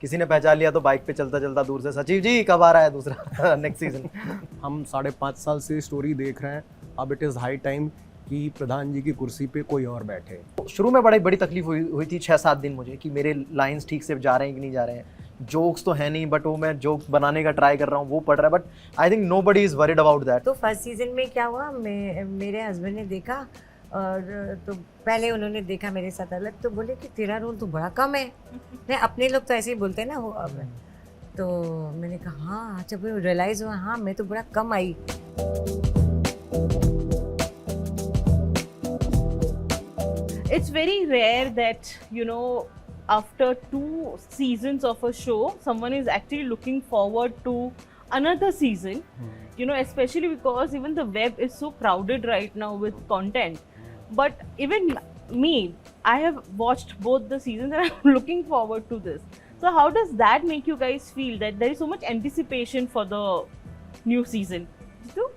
किसी ने पहचान लिया तो बाइक पे चलता चलता दूर से सचिव जी कब आ रहा है दूसरा नेक्स्ट सीजन। हम 5.5 साल से स्टोरी देख रहे हैं, अब इट इज़ हाई टाइम कि प्रधान जी की कुर्सी पे कोई और बैठे। शुरू में बड़ी बड़ी तकलीफ हुई थी 6-7 दिन मुझे कि मेरे लाइंस ठीक से जा रहे हैं कि नहीं जा रहे हैं, जोक्स तो है नहीं बट वो मैं जोक्स बनाने का ट्राई कर रहा हूँ, वो पड़ रहा है, but I think nobody is worried about that. तो फर्स्ट सीजन में क्या हुआ, मेरे हस्बैंड ने देखा और तो पहले उन्होंने देखा मेरे साथ अलग, तो बोले कि तेरा रोल तो बड़ा कम है। नहीं, अपने लोग तो ऐसे ही बोलते हैं ना वो। अब तो मैंने कहा हाँ, जब रियलाइज हुआ हाँ मैं तो बड़ा कम आई। It's very rare that, you know, after 2 seasons of a show, someone is actually looking forward to another season, you know, especially because even the web is so crowded right now with content. But even me, I have watched both the seasons and I'm looking forward to this. So how does that make you guys feel that there is so much anticipation for the new season? Jitu?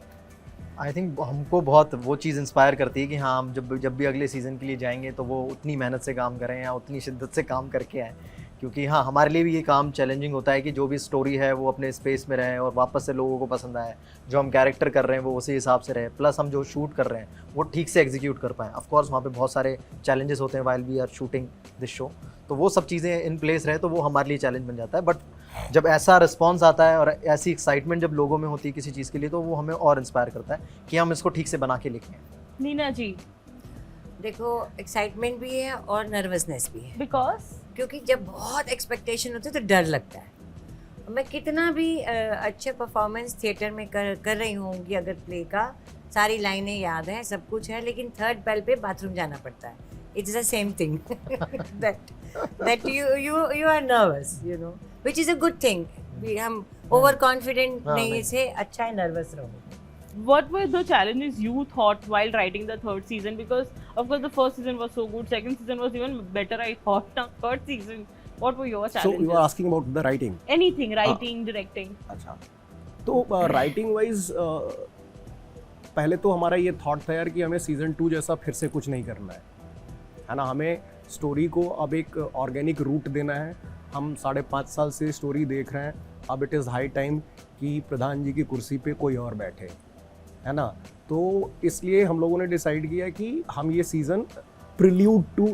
I think हमको बहुत वो चीज़ inspire करती है कि हाँ हम जब भी अगले सीज़न के लिए जाएंगे तो वो उतनी मेहनत से काम करें या उतनी शिद्दत से काम करके आएँ, क्योंकि हाँ हमारे लिए भी ये काम चैलेंजिंग होता है कि जो भी स्टोरी है वो अपने स्पेस में रहे और वापस से लोगों को पसंद आए, जो हम कैरेक्टर कर रहे हैं वो उसी हिसाब से रहे, प्लस हम जो शूट कर रहे हैं वो ठीक से एग्जीक्यूट कर पाएँ। ऑफ कोर्स वहाँ पे बहुत सारे चैलेंजेस होते हैं while we are shooting this show, तो वो सब चीज़ें इन प्लेस रहे तो वो हमारे लिए चैलेंज बन जाता है। बट जब ऐसा रिस्पॉन्स आता है और ऐसी एक्साइटमेंट जब लोगों में होती है किसी चीज़ के लिए, तो वो हमें और इंस्पायर करता है कि हम इसको ठीक से बना के लिखें। नीना जी, देखो एक्साइटमेंट भी है और नर्वसनेस भी है, because क्योंकि जब बहुत एक्सपेक्टेशन होती है तो डर लगता है। मैं कितना भी अच्छे परफॉर्मेंस थिएटर में कर रही होंगी, अगर प्ले का सारी लाइनें याद हैं, सब कुछ है, लेकिन थर्ड बेल पे बाथरूम जाना पड़ता है। It's the same thing that you are nervous, you know, which is a good thing. हम ओवर कॉन्फिडेंट नहीं से अच्छा है नर्वस रहो। what were the challenges you thought while writing the third season? Because of course the first season was so good, second season was even better, I thought. Now third season, what were your challenges? So you are asking about the writing? Anything, writing, directing. अच्छा, तो writing wise पहले तो हमारा ये thought था यार कि हमें सीजन 2 जैसा फिर से कुछ नहीं करना है ना, हमें स्टोरी को अब एक ऑर्गेनिक रूट देना है। हम 5.5 साल से स्टोरी देख रहे हैं, अब इट इज़ हाई टाइम कि प्रधान जी की कुर्सी पे कोई और बैठे, है ना। तो इसलिए हम लोगों ने डिसाइड किया कि हम ये सीज़न प्रिल्यूड टू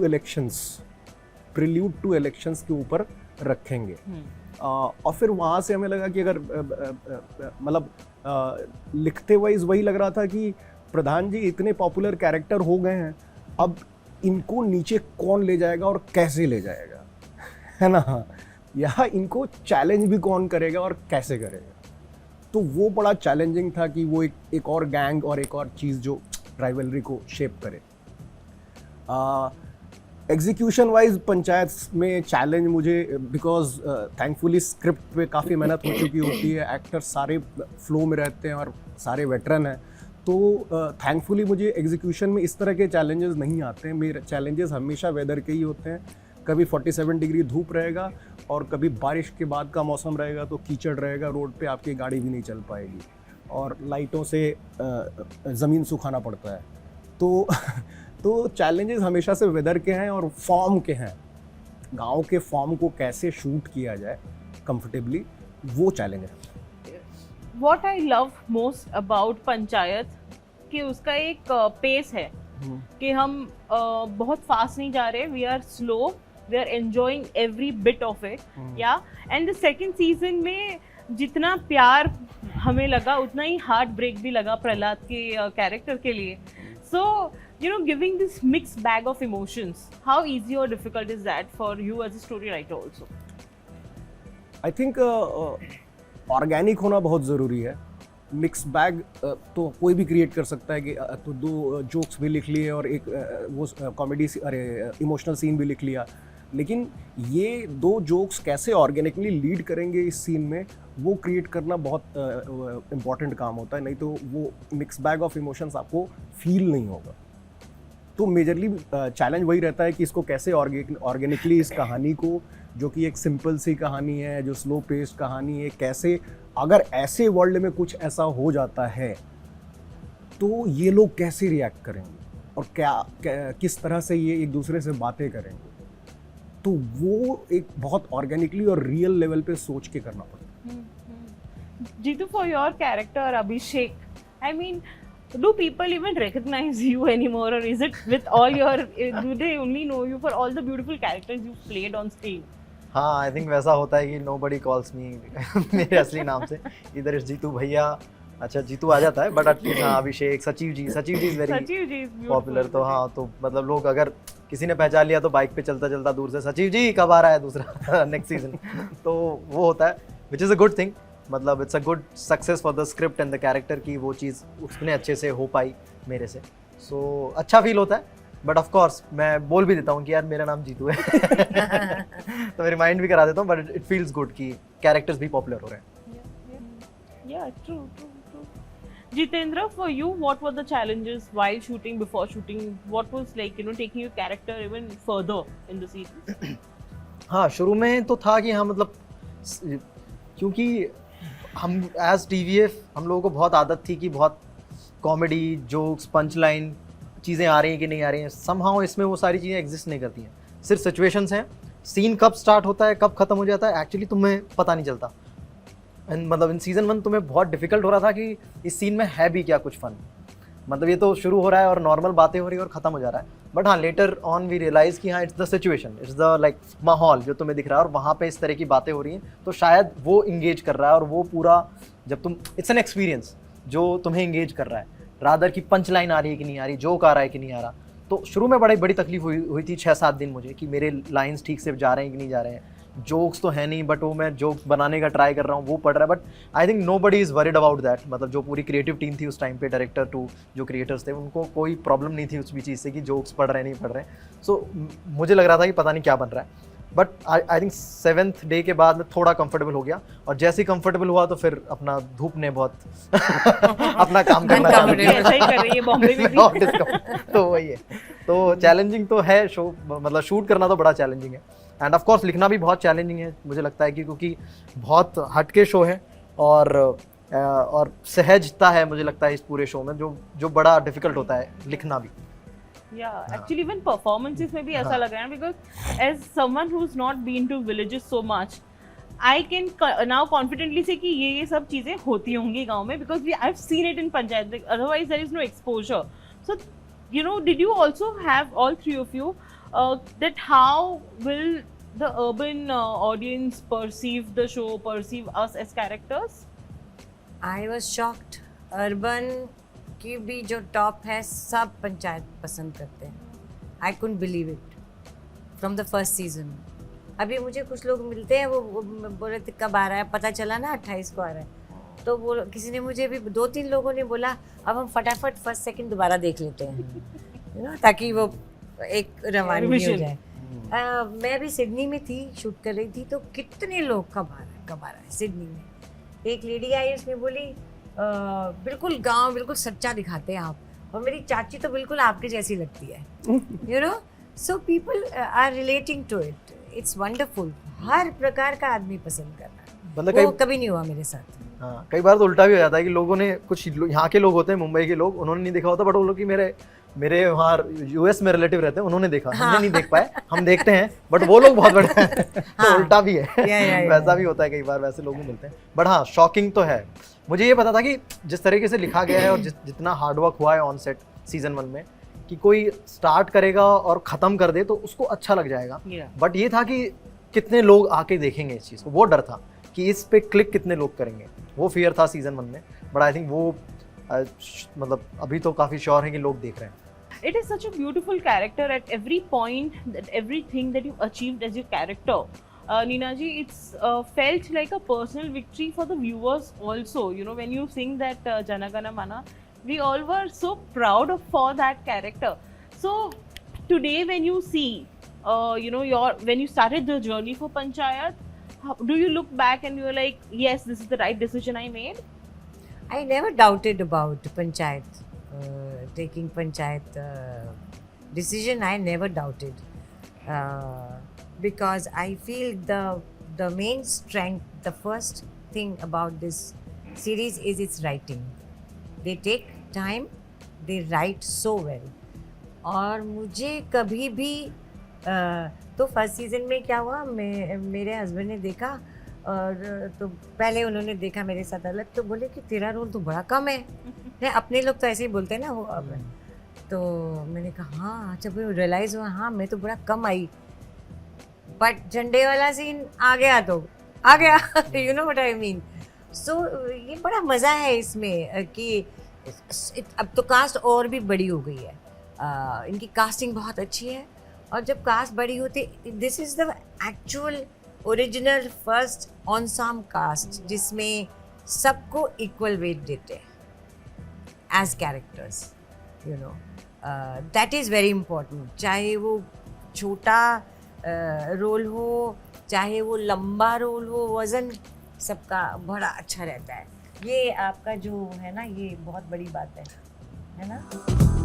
इलेक्शंस के ऊपर रखेंगे। और फिर वहाँ से हमें लगा कि अगर मतलब लिखते वाइज वही लग रहा था कि प्रधान जी इतने पॉपुलर कैरेक्टर हो गए हैं, अब इनको नीचे कौन ले जाएगा और कैसे ले जाएगा, है ना, या इनको चैलेंज भी कौन करेगा और कैसे करेगा। तो वो बड़ा चैलेंजिंग था कि वो एक और गैंग और एक और चीज़ जो राइवलरी को शेप करे। एग्जीक्यूशन वाइज पंचायत में चैलेंज मुझे, बिकॉज थैंकफुली स्क्रिप्ट पे काफ़ी मेहनत हो चुकी होती है, एक्टर्स सारे फ्लो में रहते हैं और सारे वेटरन हैं, तो थैंकफुली मुझे एग्जीक्यूशन में इस तरह के चैलेंजेस नहीं आते हैं। मेरे चैलेंजेस हमेशा वेदर के ही होते हैं, कभी 47 डिग्री धूप रहेगा और कभी बारिश के बाद का मौसम रहेगा तो कीचड़ रहेगा, रोड पे आपकी गाड़ी भी नहीं चल पाएगी और लाइटों से ज़मीन सुखाना पड़ता है। तो चैलेंजेस हमेशा से वेदर के हैं और फॉर्म के हैं। गांव के फॉर्म को कैसे शूट किया जाए कंफर्टेबली, वो चैलेंज है। What I love most about panchayat कि उसका एक पेस है कि हम बहुत फास्ट नहीं जा रहे, we are slow, we are enjoying every bit of it, या एंड द सेकंड सीजन में जितना प्यार हमें लगा उतना ही हार्ट ब्रेक भी लगा प्रहलाद के कैरेक्टर के लिए। सो you know, giving this mixed bag of emotions, how easy or difficult is that for you as a story writer also? I think organic होना बहुत ज़रूरी है। मिक्स बैग तो कोई भी क्रिएट कर सकता है कि तो 2 जोक्स भी लिख लिए और एक वो कॉमेडी इमोशनल सीन भी लिख लिया, लेकिन ये 2 जोक्स कैसे ऑर्गेनिकली लीड करेंगे इस सीन में, वो क्रिएट करना बहुत इम्पॉर्टेंट काम होता है, नहीं तो वो मिक्स बैग ऑफ इमोशंस आपको फील नहीं होगा। तो मेजरली चैलेंज वही रहता है कि इसको कैसे ऑर्गेनिकली इस कहानी को, जो कि एक सिंपल सी कहानी है, जो स्लो पेस्ड कहानी है, कैसे अगर ऐसे वर्ल्ड में कुछ ऐसा हो जाता है तो ये लोग कैसे रिएक्ट करेंगे और किस तरह से ये एक दूसरे से बातें करेंगे। तो वो एक बहुत ऑर्गेनिकली और रियल लेवल पे सोच के करना पड़ता है। Jitu, for your character Abhishek, I mean, do people even recognize you anymore, or is it with all your? Do they only know you for all the beautiful characters you've played on screen? हाँ, I think वैसा होता है कि nobody calls me मेरे असली नाम से, इधर इस जीतू भैया, अच्छा जीतू आ जाता है, बट एटलीस्ट हाँ Abhishek, Sachiv ji is very Sachiv ji is beautiful. Popular. तो हाँ, तो मतलब लोग अगर किसी ने पहचान लिया तो बाइक पे चलता चलता दूर से सचिव जी कब आ रहा है दूसरा नेक्स्ट सीजन, तो वो होता है, which is a good thing. मतलब it's a good success for the script and the character की वो चीज़ उसने अच्छे से हो पाई मेरे से, सो अच्छा फील होता है। बट ऑफ कोर्स मैं बोल भी देता हूँ कि यार मेरा नाम जीतू है तो मैं रिमाइंड भी करा देता हूँ, बट इट फील्स गुड कि कैरेक्टर्स भी पॉपुलर हो रहे हैं। Yeah, true. Jitendra, for you, what were the challenges while shooting, before shooting? What was like, taking your character even further in the series? हाँ, शुरू में तो था कि हाँ मतलब क्योंकि हम एज TVF हम लोगों को बहुत आदत थी कि बहुत कॉमेडी जोक्स पंच लाइन चीज़ें आ रही हैं कि नहीं आ रही हैं, समहाउ इसमें वो सारी चीज़ें एग्जिस्ट नहीं करती हैं, सिर्फ सिचुएशंस हैं, सीन कब स्टार्ट होता है कब खत्म हो जाता है एक्चुअली तुम्हें पता नहीं चलता। एंड मतलब इन सीज़न 1 तुम्हें बहुत डिफिकल्ट हो रहा था कि इस सीन में है भी क्या कुछ फन, मतलब ये तो शुरू हो रहा है और नॉर्मल बातें हो रही है और ख़त्म हो जा रहा है, बट हाँ लेटर ऑन वी रियलाइज़ कि हाँ it's the situation, it's the like माहौल जो तुम्हें दिख रहा है और वहाँ पे इस तरह की बातें हो रही हैं, तो शायद वो इंगेज कर रहा है और वो पूरा जब तुम इट्स एन एक्सपीरियंस जो तुम्हें इंगेज कर रहा है, रादर की पंच लाइन आ रही है कि नहीं आ रही, जोक आ रहा है कि नहीं आ रहा। तो शुरू में बड़ी तकलीफ हुई थी 6-7 दिन मुझे कि मेरे लाइन्स ठीक से जा रहे हैं कि नहीं जा रहे हैं, जोक्स तो है नहीं बट वो मैं जोक्स बनाने का ट्राई कर रहा हूँ, वो पढ़ रहा है, but I think nobody is worried about that. मतलब जो पूरी क्रिएटिव टीम थी उस टाइम पे, डायरेक्टर टू जो क्रिएटर्स थे, उनको कोई प्रॉब्लम नहीं थी उस भी चीज़ से कि जोक्स पढ़ रहे हैं नहीं पढ़ रहे हैं। सो मुझे लग रहा था कि पता नहीं क्या बन रहा है, but I think 7th day के बाद मैं थोड़ा कंफर्टेबल हो गया, और जैसे ही कंफर्टेबल हुआ तो फिर अपना धूप ने बहुत अपना काम करना चालू किया। ऐसा ही कर रही है बॉम्बे में भी। तो वही है, तो चैलेंजिंग तो है शो, मतलब शूट करना तो बड़ा चैलेंजिंग है, एंड ऑफ कोर्स लिखना भी बहुत चैलेंजिंग है मुझे लगता है कि क्योंकि बहुत हटके शो है और सहजता है मुझे लगता है इस पूरे शो में जो बड़ा डिफिकल्ट होता है लिखना भी। Yeah, actually even performances में भी ऐसा लग रहा है, because as someone who's not been to villages so much, I can now confidently say कि ये सब चीजें होती होंगी गांव में, because I've seen it in Panchayat, like, otherwise there is no exposure. So did you also have, all three of you, that how will the urban audience perceive the show, perceive us as characters? I was shocked. Urban की भी जो top है सब पंचायत पसंद करते हैं। I couldn't believe it from the first season. अभी मुझे कुछ लोग मिलते हैं, वो बोल रहे थे कब आ रहा है, पता चला ना 28 को आ रहा है, तो वो किसी ने मुझे भी 2-3 लोगों ने बोला अब हम फटाफट फर्स्ट सेकंड दोबारा देख लेते हैं ताकि वो एक रवानगी हो जाए। मैं भी सिडनी में थी, शूट कर रही थी, तो कितने लोग कब आ रहा है सिडनी में। एक लेडी आई, उसने बोली बिल्कुल गांव बिल्कुल सच्चा दिखाते हैं आप, और मेरी चाची तो बिल्कुल आपके जैसी लगती है, so people are relating to it, it's wonderful. हर प्रकार का आदमी पसंद कर रहा है, मतलब वो कभी नहीं हुआ मेरे साथ। हाँ, कई बार तो उल्टा भी हो जाता है कि लोगों ने, कुछ यहाँ के लोग होते हैं, मुंबई के लोग, उन्होंने नहीं देखा होता, बट वो लोग कि मेरे वहाँ US में रिलेटिव रहते हैं, उन्होंने देखा, हमने नहीं देख पाए, हम देखते हैं, बट वो लोग बहुत बड़े हैं तो उल्टा भी है, वैसा भी होता है, कई बार वैसे लोग भी मिलते हैं। बट हाँ, शॉकिंग तो है। मुझे ये पता था कि जिस तरीके से लिखा गया है और जितना हार्डवर्क हुआ है ऑन सेट सीजन 1 में, कि कोई स्टार्ट करेगा और ख़त्म कर दे तो उसको अच्छा लग जाएगा, बट ये था कि कितने लोग आके देखेंगे इस चीज़ को, वो डर था कि इस पे क्लिक कितने लोग करेंगे, वो फियर था सीजन 1 में। बट आई थिंक वो मतलब अभी तो काफ़ी श्योर है कि लोग देख रहे हैं। It is such a beautiful character at every point, that everything that you achieved as your character. Neena ji, it's felt like a personal victory for the viewers also. When you sing that Jana Gana Mana, we all were so proud for that character. So today when you see, when you started the journey for Panchayat, do you look back and you're like, yes, this is the right decision I made? I never doubted about Panchayat. Taking Panchayat decision, I never doubted, because I feel the main strength, the first thing about this series is its writing. They take time, they write so well, और मुझे कभी भी तो first season में क्या हुआ, मेरे husband ने देखा और तो पहले उन्होंने देखा मेरे साथ अलग, तो बोले कि तेरा रोल तो बड़ा कम है। नहीं, अपने लोग तो ऐसे ही बोलते हैं ना वो अब। तो मैंने कहा हाँ, जब रियलाइज़ हुआ हाँ मैं तो बड़ा कम आई, बट झंडे वाला सीन आ गया तो आ गया। You know what I mean. So ये बड़ा मज़ा है इसमें कि अब तो कास्ट और भी बड़ी हो गई है। इनकी कास्टिंग बहुत अच्छी है, और जब कास्ट बड़ी होती, this is the actual original first ensemble cast जिसमें सबको इक्वल वेट देते हैं as characters, you know. That is very important, चाहे वो छोटा रोल हो चाहे वो लंबा रोल हो, वज़न सबका बड़ा अच्छा रहता है। ये आपका जो है ना, ये बहुत बड़ी बात है ना।